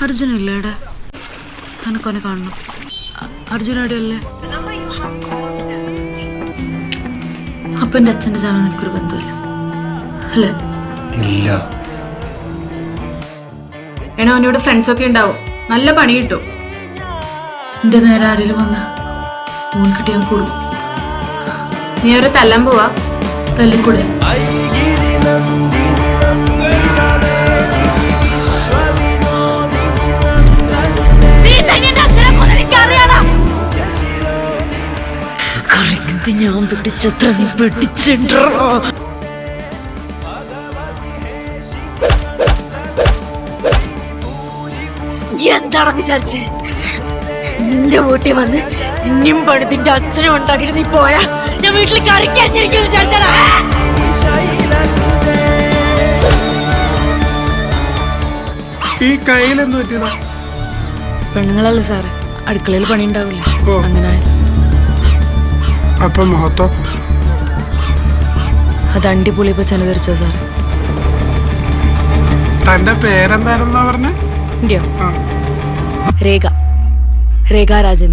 അർജുനല്ലേ ഇവിടെ? എനക്കൊന്നെ കാണണം. അർജുന എവിടെയല്ലേ? അപ്പൊ എൻ്റെ അച്ഛൻ്റെ ചാനൽ നിനക്കൊരു ബന്ധമില്ല അല്ലേ? ഇല്ല. എടാ അവനോട് ഫ്രണ്ട്സ് ഒക്കെ ഉണ്ടാവും, നല്ല പണി കിട്ടും. എൻ്റെ നേരെ ആരെങ്കിലും വന്ന മോൻ കിട്ടിയാൽ കൂടും. നീ അവരെ തല്ലാൻ പോവാ? തല്ലിക്കൂടെ? ഞാൻ പിടിച്ചത്ര നീ പിടിച്ചിട്ടോ? എന്താണ് വിചാരിച്ച് നിന്റെ വീട്ടിൽ വന്ന് ഇനിയും പണിതിന്റെ അച്ഛനും ഉണ്ടാക്കിട്ട് നീ പോയാ ഞാൻ വീട്ടിൽ കറിക്കാഞ്ഞിരിക്കും വിചാരിച്ചാ? ഈ കയ്യിലെന്ത് പറ്റിയതാ? പെണ്ണുങ്ങളല്ലേ സാറ്, അടുക്കളയിൽ പണി ഉണ്ടാവില്ല. അങ്ങനെ അപ്പൊ മുഖത്തോ? അത് അണ്ടിപൊളിയപ്പോ ചെന തെറിച്ചത് സാർ. തന്റെ പേരെന്തായിരുന്നാ പറഞ്ഞേ? രേഖ രാജൻ.